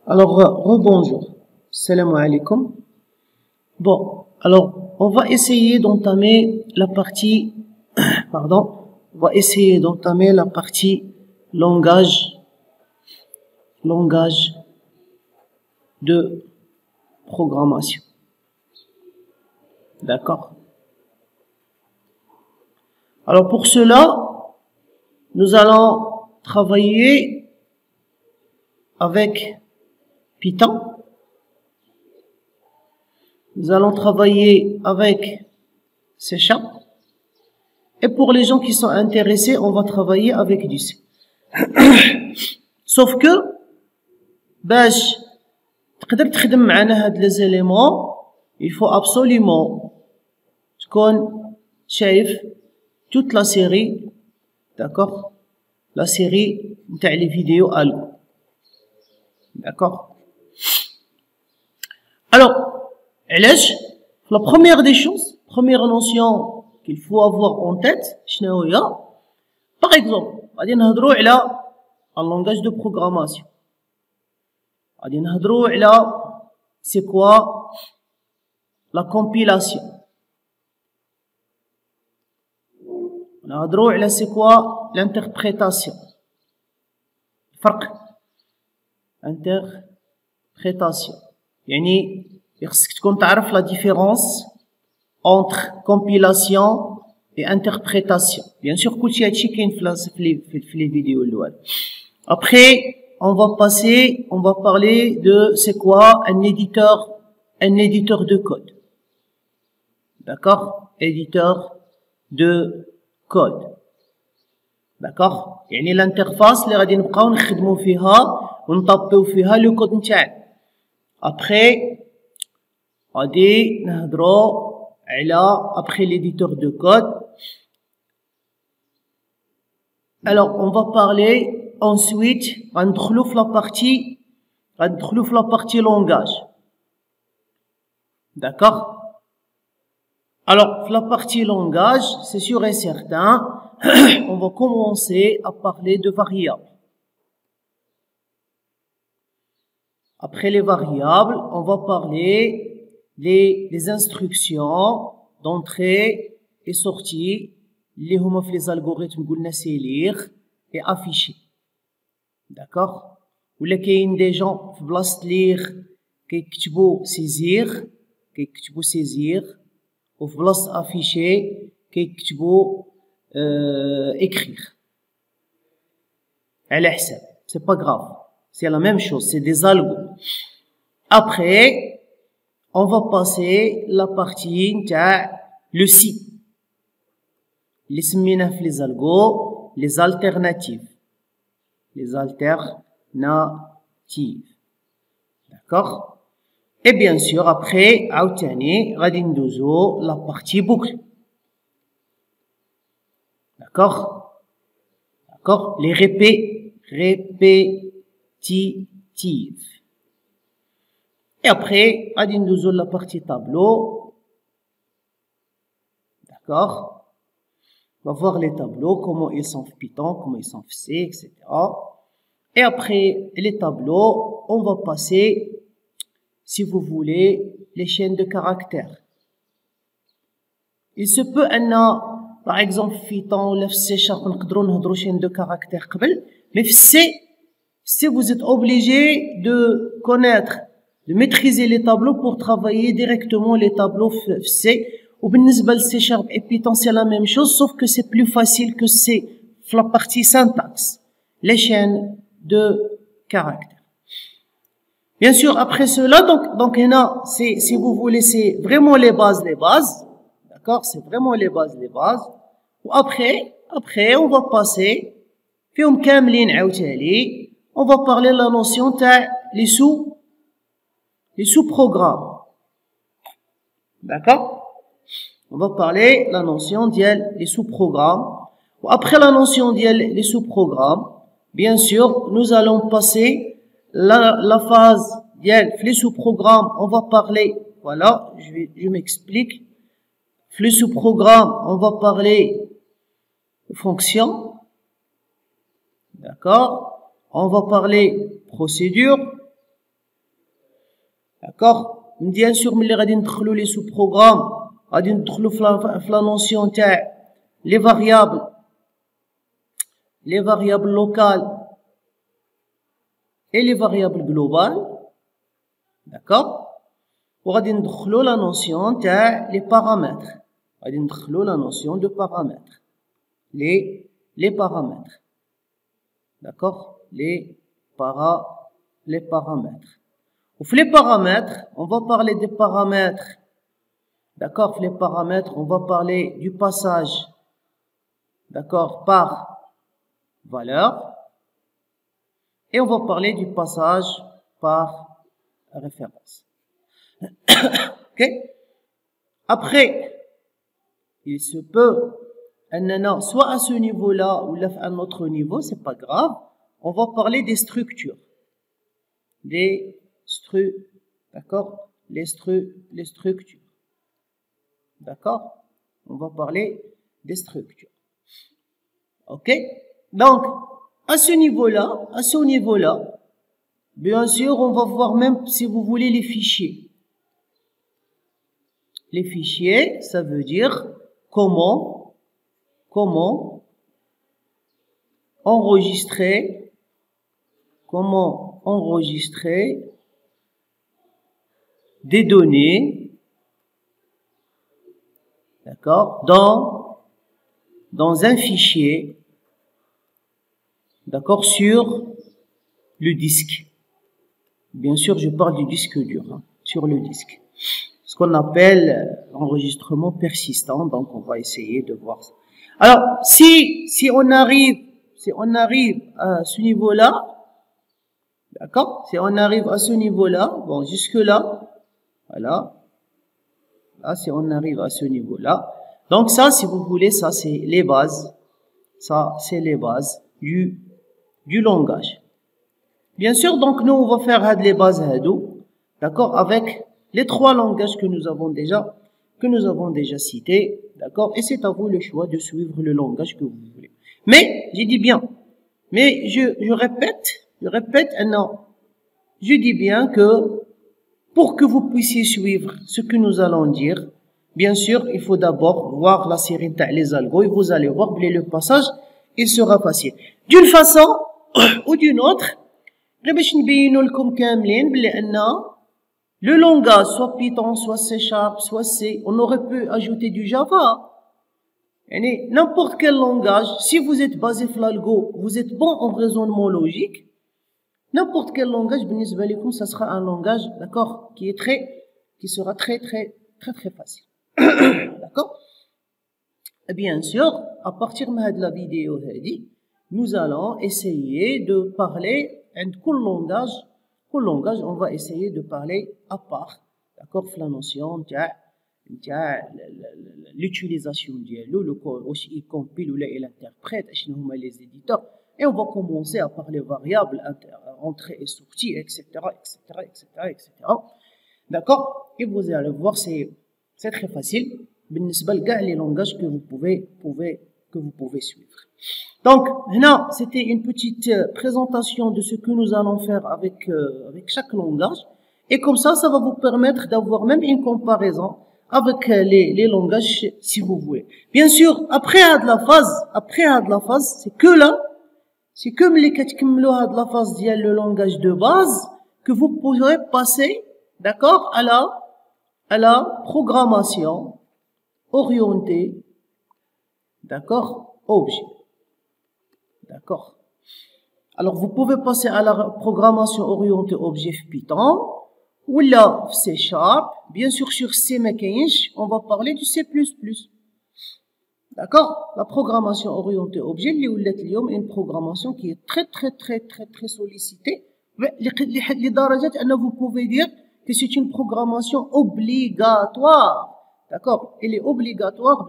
Alors, rebonjour. Salam alaikum. Bon, alors, on va essayer d'entamer la partie, pardon, on va essayer d'entamer la partie langage de programmation. D'accord? Alors, pour cela, nous allons travailler avec Python. Nous allons travailler avec C#. Et pour les gens qui sont intéressés, on va travailler avec du C. Sauf que, باش تقدر تخدم معنا هاد les éléments, il faut absolument تكون شايف toute la série, d'accord? La série نتاع les vidéos algo. D'accord? Alors, علاش la première des choses, première notion qu'il faut avoir en tête, شنو هي؟ Par exemple, غادي نهضروا على un langage de programmation. غادي نهضروا على c'est quoi la compilation. نهضروا على c'est quoi l'interprétation. الفرق interprétation. يعني خصك تكون تعرف la différence entre compilation et interprétation. Bien sûr كلشي هادشي كاين في les vidéos الاول. Après on va parler de c'est quoi un éditeur de code. D'accord? Éditeur de code. D'accord? يعني l'interface اللي غادي نبقاو نخدموا فيها ونطبقوا فيها لو كود نتاعنا. Après غادي نهضروا على après l'éditeur de code. Alors on va parler ensuite غندخلوا في la partie langage. D'accord? Alors la partie langage, c'est sûr et certain, on va commencer à parler de variables. Après les variables, on va parler des instructions d'entrée et sortie, les huma في les algorithmes قلنا c'est lire et afficher. D'accord? ولا كاين des gens في بلاصة lire كيكتبوا saisir وفي بلاصة afficher كيكتبوا écrire. على حساب, c'est pas grave. C'est la même chose, c'est des algos. Après, on va passer la partie نتاع le si. اللي سميناه في les algos les alternatives. Les alternatives. D'accord? Et bien sûr, après, عاوتاني غادي ندوزو la partie boucle. D'accord? D'accord? Les répétitives. Et après, غادي ندوزو la partie tableau. D'accord? On va voir les tableaux, comment ils sont en Python, comment ils sont en C, etc. Et après les tableaux, on va passer, si vous voulez, les chaînes de caractères. Il se peut par exemple, Python ou C# نقدروا نهضروا chaîne de caractères قبل, mais C, vous êtes obligé de connaître, de maîtriser les tableaux pour travailler directement les tableaux C. Ou بالنسبة ل C# et Python c'est la même chose, sauf que c'est plus facile que C, la partie syntaxe, les chaînes de caractères. Bien sûr, après cela, donc là, si vous voulez, c'est vraiment les bases, d'accord, c'est vraiment les bases. Ou après, on va passer, فيهم كاملين عاوتاني, on va parler la notion تاع les sous-programmes. D'accord? On va parler la notion des sous-programmes. Après la notion des sous-programmes, bien sûr, nous allons passer la phase des sous-programmes. On va parler, voilà, je m'explique. Les sous-programmes, on va parler fonction. D'accord? On va parler procédure. d'accord. Bien sûr ملي غادي ندخلوا les sous-programmes غادي ندخلوا في la notion تاع les variables locales et les variables globales, d'accord. وغادي ندخلوا la notion تاع les paramètres, غادي ندخلوا la notion de paramètres, les paramètres, d'accord, les paramètres. Pour les paramètres, on va parler des paramètres, d'accord. Pour les paramètres, on va parler du passage, d'accord, par valeur, et on va parler du passage par référence. Ok. Après, il se peut, soit à ce niveau-là ou à un autre niveau, c'est pas grave. On va parler des structures, d'accord, les structures, d'accord. On va parler des structures. Ok. Donc, à ce niveau-là, bien sûr, on va voir même, si vous voulez, les fichiers. Les fichiers, ça veut dire comment enregistrer des données, d'accord, dans un fichier, d'accord, sur le disque. Bien sûr, je parle du disque dur, hein, sur le disque. Ce qu'on appelle enregistrement persistant. Donc, on va essayer de voir ça. Alors, si on arrive à ce niveau-là, d'accord, si on arrive à ce niveau-là, bon, jusque-là, voilà. Là, si on arrive à ce niveau-là, donc ça, si vous voulez, ça, c'est les bases. Ça, c'est les bases du langage. Bien sûr, donc, nous, on va faire les bases hadou, d'accord, avec les trois langages que nous avons déjà cités, d'accord, et c'est à vous le choix de suivre le langage que vous voulez. Mais, j'ai dit bien, mais je répète, non, je dis bien que pour que vous puissiez suivre ce que nous allons dire, bien sûr, il faut d'abord voir la série les algos et vous allez voir le passage, il sera facile. D'une façon ou d'une autre, le langage, soit Python, soit C#, soit C, on aurait pu ajouter du Java. N'importe quel langage, si vous êtes basé sur l'algo, vous êtes bon en raisonnement logique, n'importe quel langage, ça sera un langage, d'accord, qui sera très facile. D'accord? Et bien sûr, à partir de la vidéo, nous allons essayer de parler de quel langage, on va essayer de parler à part, d'accord, la notion l'utilisation le code aussi il compile ou il interprète les éditeurs, et on va commencer à parler variables, entrée et sortie, etc. D'accord. Et vous allez voir, c'est très facile les langages que vous pouvez suivre. Donc, là, c'était une petite présentation de ce que nous allons faire avec chaque langage. Et comme ça va vous permettre d'avoir même une comparaison avec les langages, si vous voulez. Bien sûr, après de la phase, c'est comme les de la phase d'il y a le langage de base que vous pourrez passer, d'accord, à la programmation orientée, d'accord, objet. D'accord. Alors, vous pouvez passer à la programmation orientée objet Python ou là C#. Bien sûr, sur C, on va parler du C++. D'accord. La programmation orientée objet, une programmation qui est très sollicitée. Vous pouvez dire que c'est une programmation obligatoire. D'accord. Elle est obligatoire,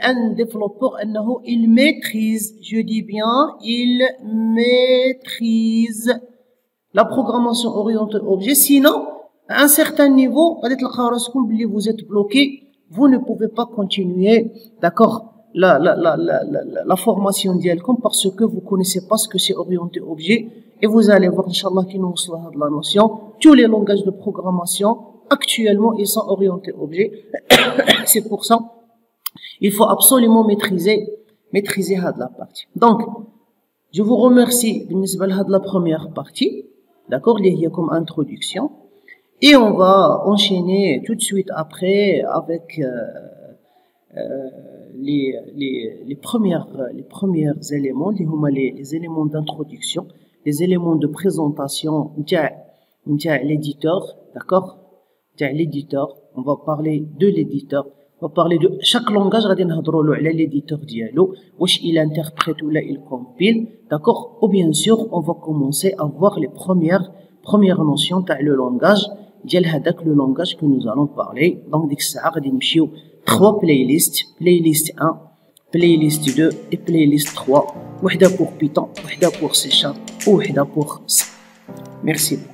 un développeur, il maîtrise, je dis bien, il maîtrise la programmation orientée objet. Sinon, à un certain niveau, vous êtes bloqué, vous ne pouvez pas continuer, d'accord, la formation d'IELCOM parce que vous connaissez pas ce que c'est orienté objet et vous allez voir inchallah qui nous soit de la notion. Tous les langages de programmation actuellement ils sont orientés objets. C'est pour ça il faut absolument maîtriser la partie. Donc je vous remercie de la première partie, d'accord, il y a comme introduction, et on va enchaîner tout de suite après avec les premiers éléments, les éléments d'introduction, les éléments de présentation de l'éditeur, d'accord, de l'éditeur. On va parler de l'éditeur. On va parler de chaque langage, غادي نهضروا له على l'éditeur ديالو, واش il interprète ou là il compile, d'accord, ou bien sûr on va commencer à voir les premières notions تاع le langage ديال هذاك le langage que nous allons parler. Donc ديك الساعه غادي نمشيو 3 playlists, playlist 1, playlist 2 et playlist 3, وحده pour Python, وحده pour C# وحده pour C. Merci.